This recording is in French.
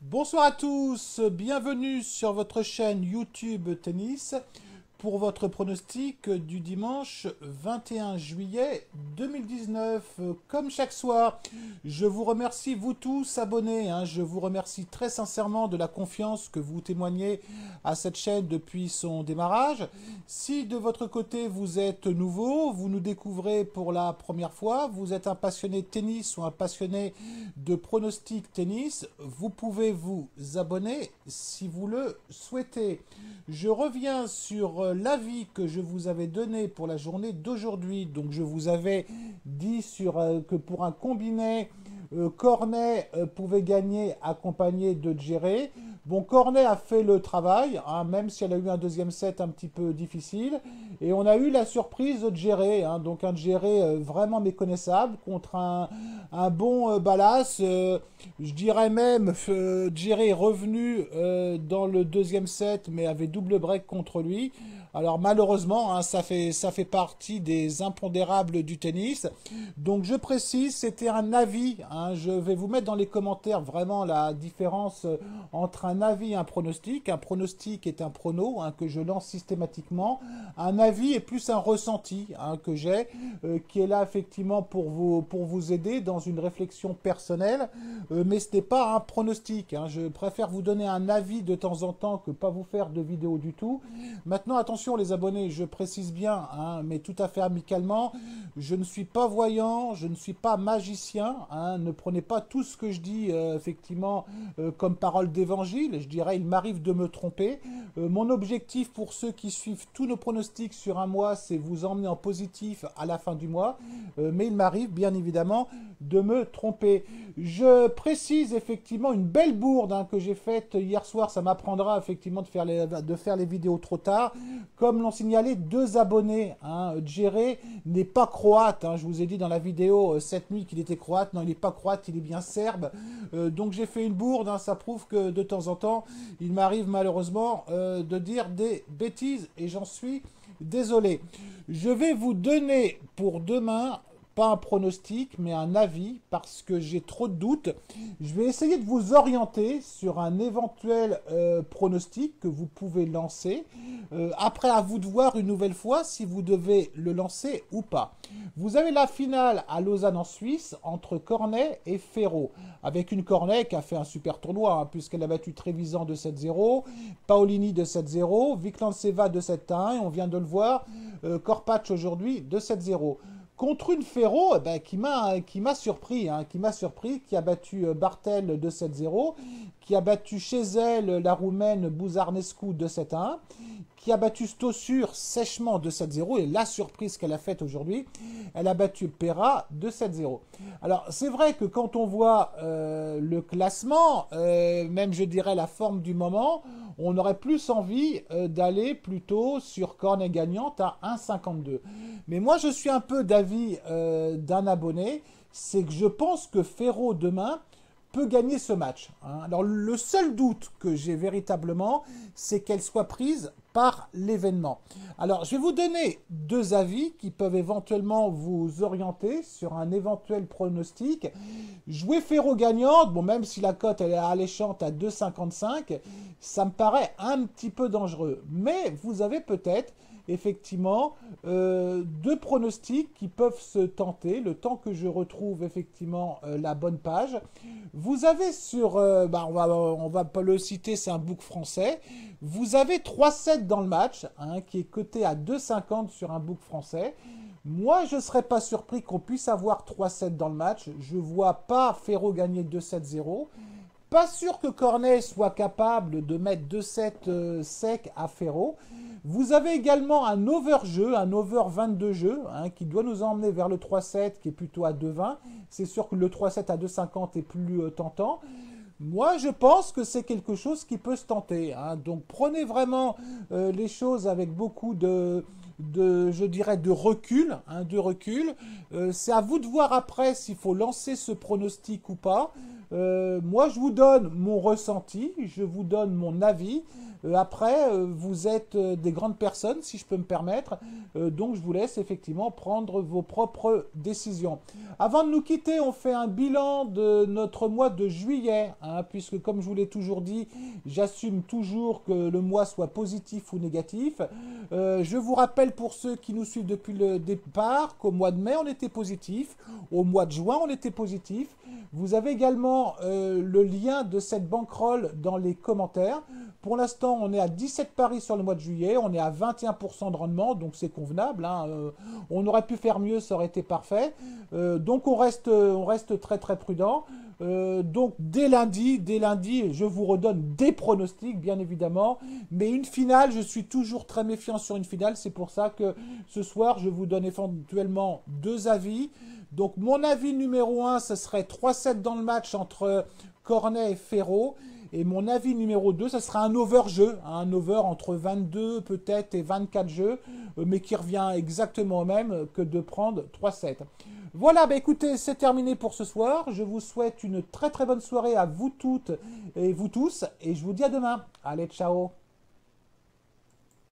Bonsoir à tous, bienvenue sur votre chaîne YouTube Tennis pour votre pronostic du dimanche 21 juillet 2019. Comme chaque soir, je vous remercie vous tous abonnés, je vous remercie très sincèrement de la confiance que vous témoignez à cette chaîne depuis son démarrage. Si de votre côté vous êtes nouveau, vous nous découvrez pour la première fois, vous êtes un passionné de tennis ou un passionné de pronostic tennis, vous pouvez vous abonner si vous le souhaitez. Je reviens sur l'avis que je vous avais donné pour la journée d'aujourd'hui. Donc je vous avais dit que pour un combiné, Cornet pouvait gagner accompagné de Djéré. Bon, Cornet a fait le travail, même si elle a eu un deuxième set un petit peu difficile. Et on a eu la surprise de Djéré, donc un Djéré vraiment méconnaissable contre un bon Ballas. Je dirais même que Djéré est revenu dans le deuxième set, mais avait double break contre lui. Alors malheureusement, ça fait partie des impondérables du tennis. Donc je précise, c'était un avis. Je vais vous mettre dans les commentaires vraiment la différence entre un avis et un pronostic. Un pronostic est un prono que je lance systématiquement. Un avis est plus un ressenti que j'ai, qui est là effectivement pour vous aider dans une réflexion personnelle. Mais ce n'est pas un pronostic. Je préfère vous donner un avis de temps en temps que pas vous faire de vidéo du tout. Maintenant, attention les abonnés, je précise bien, mais tout à fait amicalement, je ne suis pas voyant, je ne suis pas magicien, ne prenez pas tout ce que je dis effectivement comme parole d'évangile, je dirais il m'arrive de me tromper. Mon objectif pour ceux qui suivent tous nos pronostics sur un mois, c'est vous emmener en positif à la fin du mois, mais il m'arrive bien évidemment de me tromper. Je précise effectivement une belle bourde que j'ai faite hier soir, ça m'apprendra effectivement de faire les vidéos trop tard. Comme l'ont signalé deux abonnés, Djéré n'est pas croate, je vous ai dit dans la vidéo cette nuit qu'il était croate, non il n'est pas croate, il est bien serbe, donc j'ai fait une bourde, ça prouve que de temps en temps, il m'arrive malheureusement de dire des bêtises et j'en suis désolé. Je vais vous donner pour demain pas un pronostic, mais un avis, parce que j'ai trop de doutes. Je vais essayer de vous orienter sur un éventuel pronostic que vous pouvez lancer. Après, à vous de voir une nouvelle fois si vous devez le lancer ou pas. Vous avez la finale à Lausanne en Suisse entre Cornet et Ferro, avec une Cornet qui a fait un super tournoi, puisqu'elle a battu Trevisan de 7-0, Paolini de 7-0, Viklantseva de 7-1, et on vient de le voir, Korpatch aujourd'hui de 7-0. Contre une Ferro qui m'a surpris, qui a battu Bartel de 7-0, qui a battu chez elle la Roumaine Buzarnescu de 7-1, qui a battu Stossur sèchement de 7-0, et la surprise qu'elle a faite aujourd'hui, elle a battu Pera de 7-0. Alors c'est vrai que quand on voit le classement, même je dirais la forme du moment, on aurait plus envie d'aller plutôt sur Cornet gagnante à 1,52. Mais moi, je suis un peu d'avis d'un abonné, c'est que je pense que Ferro, demain, peut gagner ce match. Alors, le seul doute que j'ai véritablement, c'est qu'elle soit prise par l'événement. Alors, je vais vous donner deux avis qui peuvent éventuellement vous orienter sur un éventuel pronostic. Jouer Ferro gagnante, bon, même si la cote elle est alléchante à 2,55, ça me paraît un petit peu dangereux. Mais vous avez peut-être effectivement deux pronostics qui peuvent se tenter, le temps que je retrouve effectivement la bonne page. Vous avez sur, on va pas le citer, c'est un book français, vous avez 3-7 dans le match, qui est coté à 2,50 sur un book français. Moi, je ne serais pas surpris qu'on puisse avoir 3-7 dans le match. Je ne vois pas Ferro gagner 2-7-0. Pas sûr que Cornet soit capable de mettre 2-7 sec à Ferro. Vous avez également un over-jeu, un over 22 jeux, qui doit nous emmener vers le 3-7 qui est plutôt à 2,20. C'est sûr que le 3-7 à 2,50 est plus tentant. Moi, je pense que c'est quelque chose qui peut se tenter. Donc, prenez vraiment les choses avec beaucoup je dirais, de recul. C'est à vous de voir après s'il faut lancer ce pronostic ou pas. Moi, je vous donne mon ressenti, je vous donne mon avis. Après, vous êtes des grandes personnes, si je peux me permettre. Donc, je vous laisse effectivement prendre vos propres décisions. Avant de nous quitter, on fait un bilan de notre mois de juillet, hein, puisque comme je vous l'ai toujours dit, j'assume toujours que le mois soit positif ou négatif. Je vous rappelle pour ceux qui nous suivent depuis le départ qu'au mois de mai, on était positif. Au mois de juin, on était positif. Vous avez également le lien de cette bankroll dans les commentaires. Pour l'instant, on est à 17 paris sur le mois de juillet. On est à 21% de rendement, donc c'est convenable, hein. On aurait pu faire mieux, ça aurait été parfait. Donc on reste très très prudent. Donc dès lundi, je vous redonne des pronostics, bien évidemment. Mais une finale, je suis toujours très méfiant sur une finale. C'est pour ça que ce soir, je vous donne éventuellement deux avis. Donc mon avis numéro 1, ce serait 3-7 dans le match entre Cornet et Ferro. Et mon avis numéro 2, ce sera un over-jeu, hein, un over entre 22 peut-être et 24 jeux, mais qui revient exactement au même que de prendre 3-7. Voilà, bah écoutez, c'est terminé pour ce soir. Je vous souhaite une très très bonne soirée à vous toutes et vous tous, et je vous dis à demain. Allez, ciao!